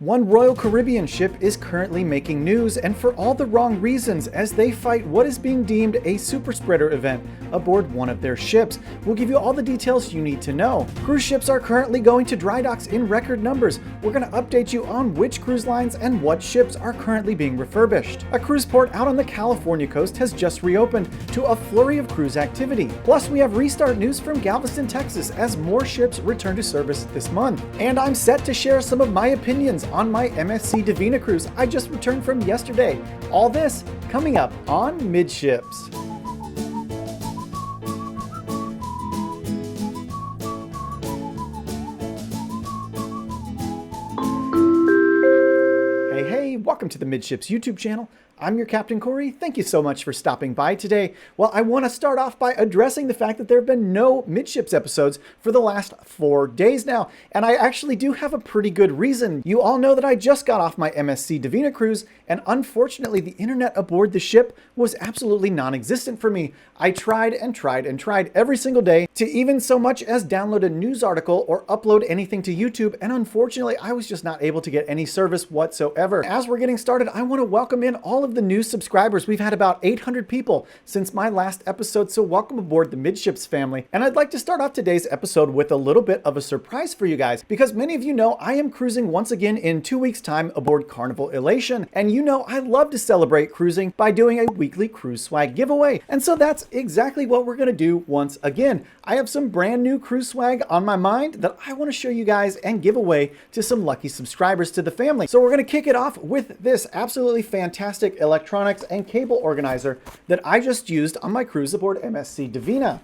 One Royal Caribbean ship is currently making news, and for all the wrong reasons, as they fight what is being deemed a super spreader event aboard one of their ships. We'll give you all the details you need to know. Cruise ships are currently going to dry docks in record numbers. We're going to update you on which cruise lines and what ships are currently being refurbished. A cruise port out on the California coast has just reopened to a flurry of cruise activity. Plus, we have restart news from Galveston, Texas, as more ships return to service this month. And I'm set to share some of my opinions on my MSC Divina cruise I just returned from yesterday. All this coming up on Midships. Hey, welcome to the Midships YouTube channel. I'm your Captain Corey. Thank you so much for stopping by today. Well, I want to start off by addressing the fact that there have been no Midships episodes for the last 4 days now, and I actually do have a pretty good reason. You all know that I just got off my MSC Divina cruise, and unfortunately the internet aboard the ship was absolutely non-existent for me. I tried and tried and tried every single day to even so much as download a news article or upload anything to YouTube, and unfortunately I was just not able to get any service whatsoever. As we're getting started, I want to welcome in all of the new subscribers. We've had about 800 people since my last episode, so welcome aboard the Midships family. And I'd like to start off today's episode with a little bit of a surprise for you guys, because many of you know I am cruising once again in 2 weeks' time aboard Carnival Elation, and you know I love to celebrate cruising by doing a weekly cruise swag giveaway. And so that's exactly what we're going to do once again. I have some brand new cruise swag on my mind that I want to show you guys and give away to some lucky subscribers to the family. So we're going to kick it off with this absolutely fantastic electronics and cable organizer that I just used on my cruise aboard MSC Divina.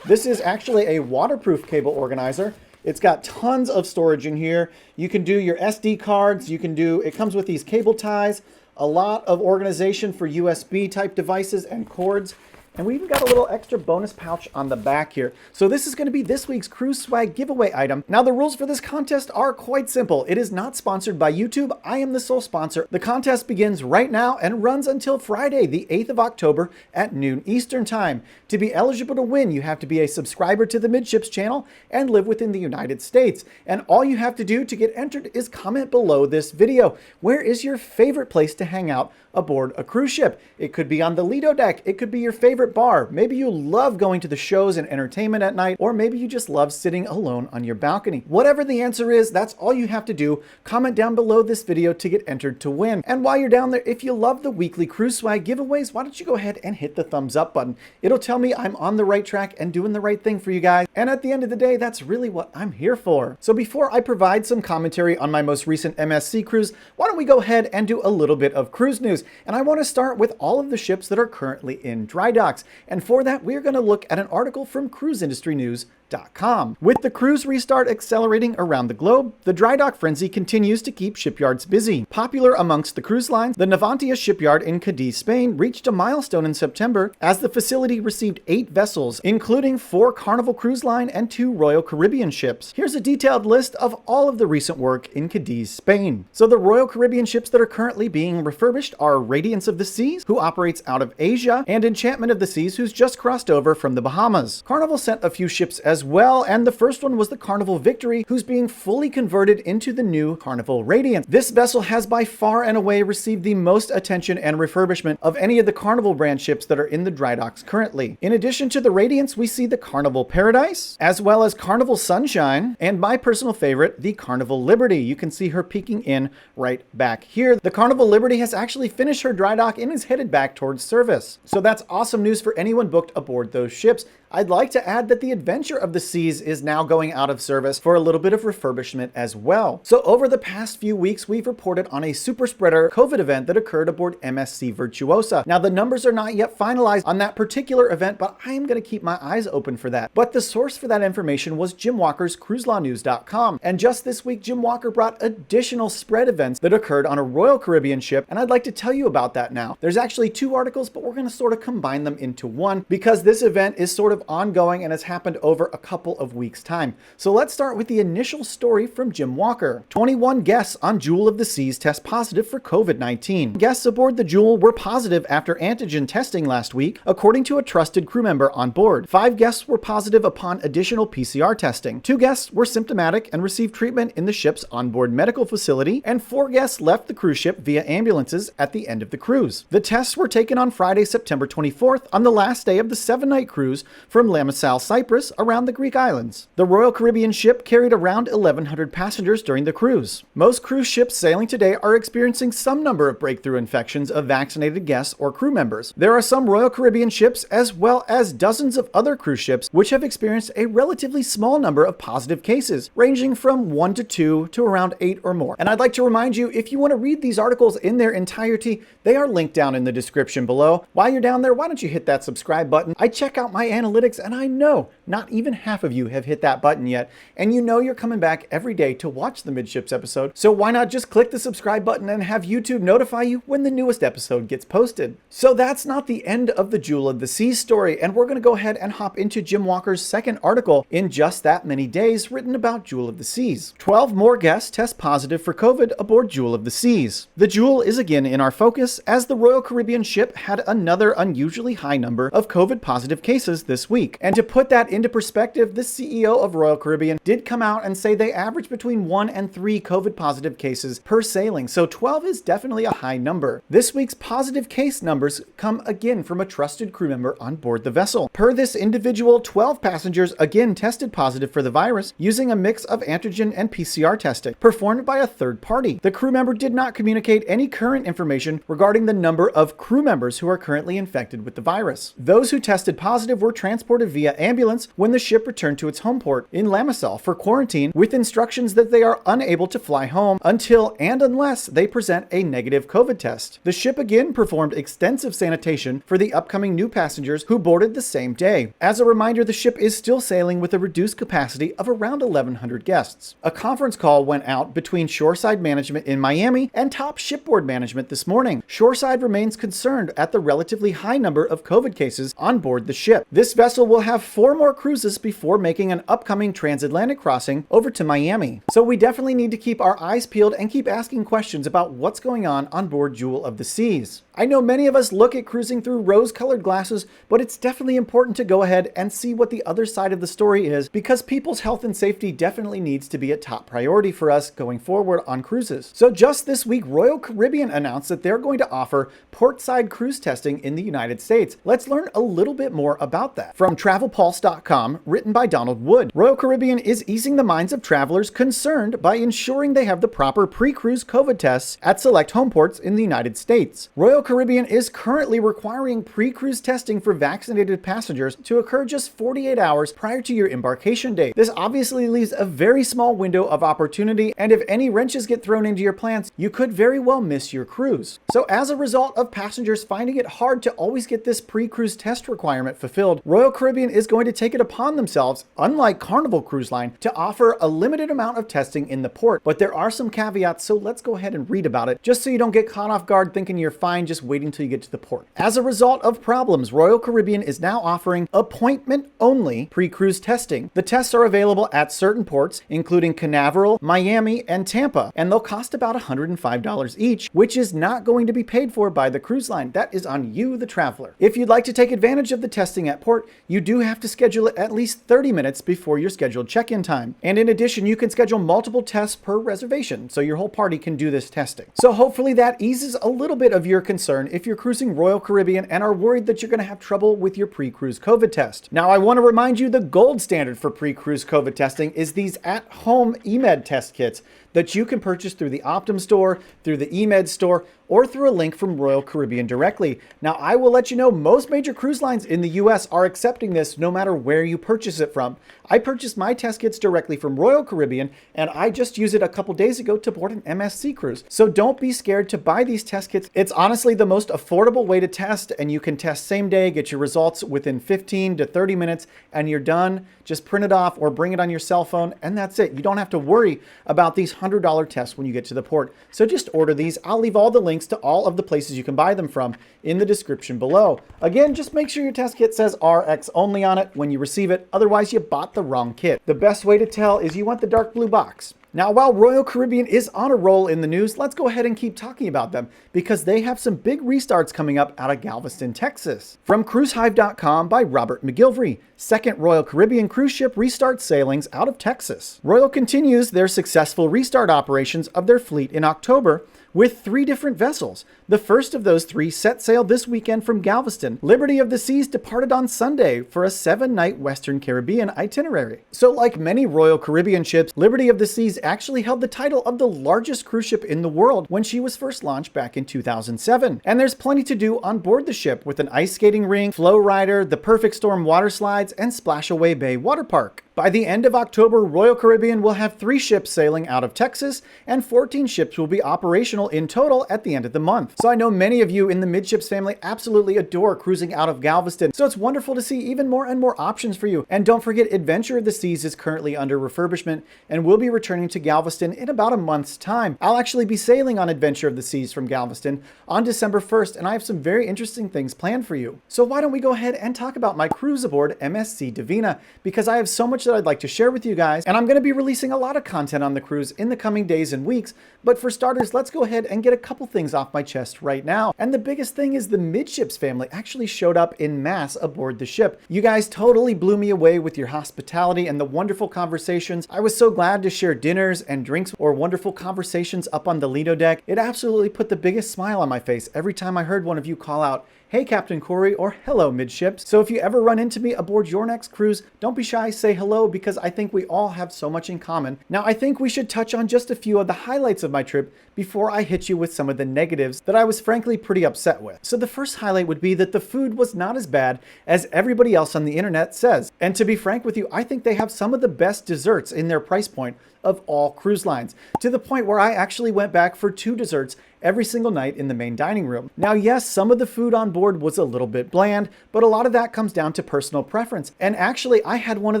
This is actually a waterproof cable organizer. It's got tons of storage in here. You can do your SD cards, it comes with these cable ties, a lot of organization for USB type devices and cords. And we even got a little extra bonus pouch on the back here. So this is going to be this week's cruise swag giveaway item. Now the rules for this contest are quite simple. It is not sponsored by YouTube. I am the sole sponsor. The contest begins right now and runs until Friday, the 8th of October at noon Eastern time. To be eligible to win, you have to be a subscriber to the Midships channel and live within the United States. And all you have to do to get entered is comment below this video. Where is your favorite place to hang out aboard a cruise ship? It could be on the Lido deck. It could be your favorite bar. Maybe you love going to the shows and entertainment at night, or maybe you just love sitting alone on your balcony. Whatever the answer is, that's all you have to do. Comment down below this video to get entered to win. And while you're down there, if you love the weekly cruise swag giveaways, why don't you go ahead and hit the thumbs up button? It'll tell me I'm on the right track and doing the right thing for you guys. And at the end of the day, that's really what I'm here for. So before I provide some commentary on my most recent MSC cruise, why don't we go ahead and do a little bit of cruise news? And I want to start with all of the ships that are currently in dry docks. And for that, we're going to look at an article from cruiseindustrynews.com. With the cruise restart accelerating around the globe, the dry dock frenzy continues to keep shipyards busy. Popular amongst the cruise lines, the Navantia shipyard in Cadiz, Spain, reached a milestone in September as the facility received 8 vessels, including 4 Carnival Cruise Line and 2 Royal Caribbean ships. Here's a detailed list of all of the recent work in Cadiz, Spain. So the Royal Caribbean ships that are currently being refurbished are Radiance of the Seas, who operates out of Asia, and Enchantment of the Seas, who's just crossed over from the Bahamas. Carnival sent a few ships as well, and the first one was the Carnival Victory, who's being fully converted into the new Carnival Radiance. This vessel has by far and away received the most attention and refurbishment of any of the Carnival brand ships that are in the dry docks currently. In addition to the Radiance, we see the Carnival Paradise, as well as Carnival Sunshine, and my personal favorite, the Carnival Liberty. You can see her peeking in right back here. The Carnival Liberty has actually finished her dry dock and is headed back towards service. So that's awesome news for anyone booked aboard those ships. I'd like to add that the Adventure of the Seas is now going out of service for a little bit of refurbishment as well. So over the past few weeks, we've reported on a super spreader COVID event that occurred aboard MSC Virtuosa. Now the numbers are not yet finalized on that particular event, but I am going to keep my eyes open for that. But the source for that information was Jim Walker's cruiselawnews.com. And just this week, Jim Walker brought additional spread events that occurred on a Royal Caribbean ship, and I'd like to tell you about that now. There's actually 2 articles, but we're going to sort of combine them into one because this event is sort of of ongoing and has happened over a couple of weeks' time. So let's start with the initial story from Jim Walker. 21 guests on Jewel of the Seas test positive for COVID-19. Guests aboard the Jewel were positive after antigen testing last week, according to a trusted crew member on board. 5 guests were positive upon additional PCR testing. 2 guests were symptomatic and received treatment in the ship's onboard medical facility, and 4 guests left the cruise ship via ambulances at the end of the cruise. The tests were taken on Friday, September 24th, on the last day of the 7-night cruise from Limassol, Cyprus, around the Greek islands. The Royal Caribbean ship carried around 1,100 passengers during the cruise. Most cruise ships sailing today are experiencing some number of breakthrough infections of vaccinated guests or crew members. There are some Royal Caribbean ships, as well as dozens of other cruise ships, which have experienced a relatively small number of positive cases, ranging from 1 to 2 to around 8 or more. And I'd like to remind you, if you want to read these articles in their entirety, they are linked down in the description below. While you're down there, why don't you hit that subscribe button? I check out my analytics and I know not even half of you have hit that button yet, and you know you're coming back every day to watch the Midships episode, so why not just click the subscribe button and have YouTube notify you when the newest episode gets posted? So that's not the end of the Jewel of the Seas story, and we're going to go ahead and hop into Jim Walker's second article in just that many days written about Jewel of the Seas. 12 more guests test positive for COVID aboard Jewel of the Seas. The Jewel is again in our focus as the Royal Caribbean ship had another unusually high number of COVID positive cases this week. And to put that into perspective, the CEO of Royal Caribbean did come out and say they average between 1 and 3 COVID positive cases per sailing, so 12 is definitely a high number. This week's positive case numbers come again from a trusted crew member on board the vessel. Per this individual, 12 passengers again tested positive for the virus using a mix of antigen and PCR testing performed by a third party. The crew member did not communicate any current information regarding the number of crew members who are currently infected with the virus. Those who tested positive were transported via ambulance when the ship returned to its home port in Limassol for quarantine, with instructions that they are unable to fly home until and unless they present a negative COVID test. The ship again performed extensive sanitation for the upcoming new passengers who boarded the same day. As a reminder, the ship is still sailing with a reduced capacity of around 1,100 guests. A conference call went out between shoreside management in Miami and top shipboard management this morning. Shoreside remains concerned at the relatively high number of COVID cases on board the ship. This vessel will have 4 more cruises before making an upcoming transatlantic crossing over to Miami. So we definitely need to keep our eyes peeled and keep asking questions about what's going on board Jewel of the Seas. I know many of us look at cruising through rose-colored glasses, but it's definitely important to go ahead and see what the other side of the story is, because people's health and safety definitely needs to be a top priority for us going forward on cruises. So just this week, Royal Caribbean announced that they're going to offer portside cruise testing in the United States. Let's learn a little bit more about that. From TravelPulse.com, written by Donald Wood, Royal Caribbean is easing the minds of travelers concerned by ensuring they have the proper pre-cruise COVID tests at select home ports in the United States. Royal Caribbean is currently requiring pre-cruise testing for vaccinated passengers to occur just 48 hours prior to your embarkation date. This obviously leaves a very small window of opportunity, and if any wrenches get thrown into your plans, you could very well miss your cruise. So as a result of passengers finding it hard to always get this pre-cruise test requirement fulfilled, Royal Caribbean is going to take it upon themselves, unlike Carnival Cruise Line, to offer a limited amount of testing in the port. But there are some caveats, so let's go ahead and read about it, just so you don't get caught off guard thinking you're fine just waiting till you get to the port. As a result of problems, Royal Caribbean is now offering appointment-only pre-cruise testing. The tests are available at certain ports, including Canaveral, Miami, and Tampa, and they'll cost about $105 each, which is not going to be paid for by the cruise line. That is on you, the traveler. If you'd like to take advantage of the testing at port, you do have to schedule it at least 30 minutes before your scheduled check-in time. And in addition, you can schedule multiple tests per reservation, so your whole party can do this testing. So hopefully that eases a little bit of your concern if you're cruising Royal Caribbean and are worried that you're going to have trouble with your pre-cruise COVID test. Now, I want to remind you the gold standard for pre-cruise COVID testing is these at-home Emed test kits that you can purchase through the Optum Store, through the Emed Store, or through a link from Royal Caribbean directly. Now, I will let you know most major cruise lines in the US are accepting this no matter where you purchase it from. I purchased my test kits directly from Royal Caribbean, and I just used it a couple days ago to board an MSC cruise. So don't be scared to buy these test kits. It's honestly the most affordable way to test, and you can test same day, get your results within 15 to 30 minutes, and you're done. Just print it off or bring it on your cell phone, and that's it. You don't have to worry about these $100 tests when you get to the port. So just order these. I'll leave all the links to all of the places you can buy them from in the description below. Again, just make sure your test kit says X only on it when you receive it, otherwise you bought the wrong kit. The best way to tell is you want the dark blue box. Now, while Royal Caribbean is on a roll in the news, let's go ahead and keep talking about them because they have some big restarts coming up out of Galveston, Texas. From cruisehive.com by Robert McGilvery, second Royal Caribbean cruise ship restarts sailings out of Texas. Royal continues their successful restart operations of their fleet in October with 3 different vessels. The first of those 3 set sail this weekend from Galveston. Liberty of the Seas departed on Sunday for a 7-night Western Caribbean itinerary. So like many Royal Caribbean ships, Liberty of the Seas actually held the title of the largest cruise ship in the world when she was first launched back in 2007. And there's plenty to do on board the ship with an ice skating rink, flow rider, the Perfect Storm water slides, and Splashaway Bay water park. By the end of October, Royal Caribbean will have 3 ships sailing out of Texas, and 14 ships will be operational in total at the end of the month. So I know many of you in the Midships family absolutely adore cruising out of Galveston, so it's wonderful to see even more and more options for you. And don't forget, Adventure of the Seas is currently under refurbishment and will be returning to Galveston in about a month's time. I'll actually be sailing on Adventure of the Seas from Galveston on December 1st, and I have some very interesting things planned for you. So why don't we go ahead and talk about my cruise aboard MSC Divina, because I have so much that I'd like to share with you guys, and I'm going to be releasing a lot of content on the cruise in the coming days and weeks. But for starters, let's go ahead and get a couple things off my chest right now. And the biggest thing is the Midships family actually showed up in mass aboard the ship. You guys totally blew me away with your hospitality and the wonderful conversations. I was so glad to share dinners and drinks or wonderful conversations up on the Lido deck. It absolutely put the biggest smile on my face every time I heard one of you call out, "Hey Captain Corey," or "Hello Midships." So if you ever run into me aboard your next cruise, don't be shy, say hello, because I think we all have so much in common. Now I think we should touch on just a few of the highlights of my trip before I hit you with some of the negatives that I was frankly pretty upset with. So the first highlight would be that the food was not as bad as everybody else on the internet says. And to be frank with you, I think they have some of the best desserts in their price point of all cruise lines, to the point where I actually went back for 2 desserts every single night in the main dining room. Now, yes, some of the food on board was a little bit bland, but a lot of that comes down to personal preference. And actually, I had one of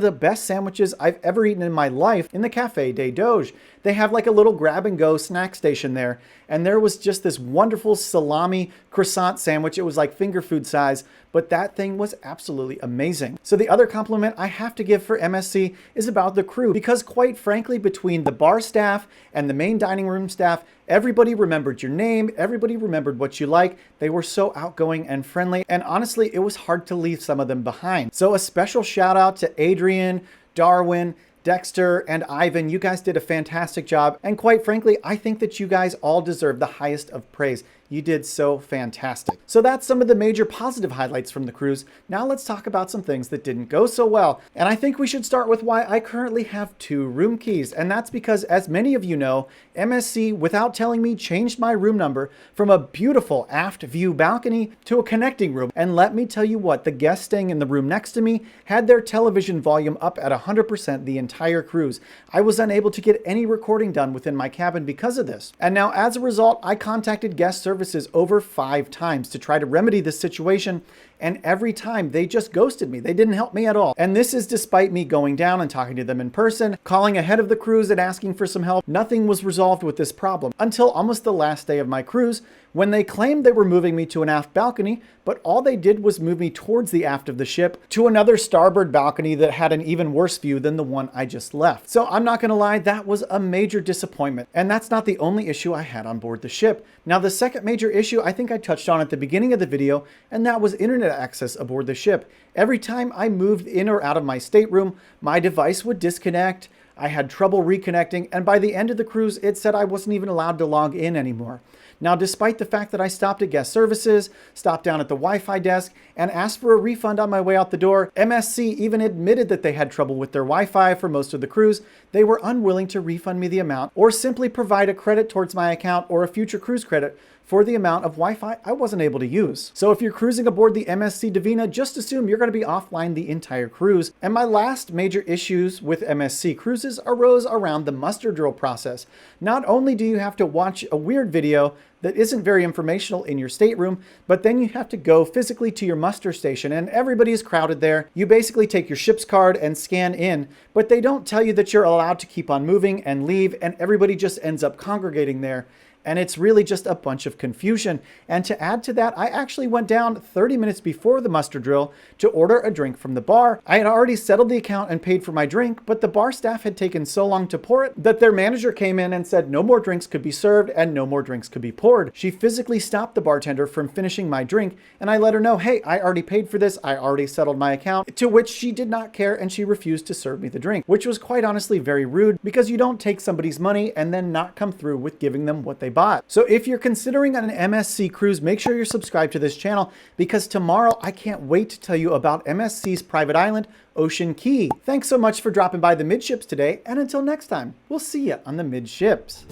the best sandwiches I've ever eaten in my life in the Café des Doges. They have like a little grab-and-go snack station there, and there was just this wonderful salami croissant sandwich. It was like finger food size, but that thing was absolutely amazing. So the other compliment I have to give for MSC is about the crew, because quite frankly, between the bar staff and the main dining room staff, everybody remembered your name, everybody remembered what you like. They were so outgoing and friendly, and honestly, it was hard to leave some of them behind. So a special shout out to Adrian, Darwin, Dexter, and Ivan. You guys did a fantastic job, and quite frankly, I think that you guys all deserve the highest of praise. You did so fantastic. So that's some of the major positive highlights from the cruise. Now let's talk about some things that didn't go so well. And I think we should start with why I currently have 2 room keys. And that's because, as many of you know, MSC, without telling me, changed my room number from a beautiful aft view balcony to a connecting room. And let me tell you what, the guests staying in the room next to me had their television volume up at 100% the entire cruise. I was unable to get any recording done within my cabin because of this. And now, as a result, I contacted guest services over 5 times to try to remedy this situation, and every time they just ghosted me. They didn't help me at all. And this is despite me going down and talking to them in person, calling ahead of the cruise and asking for some help. Nothing was resolved with this problem until almost the last day of my cruise, when they claimed they were moving me to an aft balcony, but all they did was move me towards the aft of the ship to another starboard balcony that had an even worse view than the one I just left. So I'm not gonna lie, that was a major disappointment. And that's not the only issue I had on board the ship. Now, the second major issue I think I touched on at the beginning of the video, and that was internet access aboard the ship. Every time I moved in or out of my stateroom, my device would disconnect. I had trouble reconnecting, and by the end of the cruise, it said I wasn't even allowed to log in anymore. Now, despite the fact that I stopped at guest services, stopped down at the Wi-Fi desk, and asked for a refund on my way out the door, MSC even admitted that they had trouble with their Wi-Fi for most of the cruise. They were unwilling to refund me the amount or simply provide a credit towards my account or a future cruise credit for the amount of Wi-Fi I wasn't able to use. So if you're cruising aboard the MSC Divina, just assume you're going to be offline the entire cruise. And my last major issues with MSC cruises arose around the muster drill process. Not only do you have to watch a weird video that isn't very informational in your stateroom, but then you have to go physically to your muster station, and everybody's crowded there. You basically take your ship's card and scan in, but they don't tell you that you're allowed to keep on moving and leave, and everybody just ends up congregating there. and it's really just a bunch of confusion. And to add to that, I actually went down 30 minutes before the muster drill to order a drink from the bar. I had already settled the account and paid for my drink, but the bar staff had taken so long to pour it that their manager came in and said no more drinks could be served and no more drinks could be poured. She physically stopped the bartender from finishing my drink, and I let her know, hey, I already paid for this, I already settled my account, to which she did not care and she refused to serve me the drink, which was quite honestly very rude because you don't take somebody's money and then not come through with giving them what they bought. So if you're considering an MSC cruise, make sure you're subscribed to this channel because tomorrow I can't wait to tell you about MSC's private island, Ocean Key. Thanks so much for dropping by the Midships today, and until next time, we'll see you on the Midships.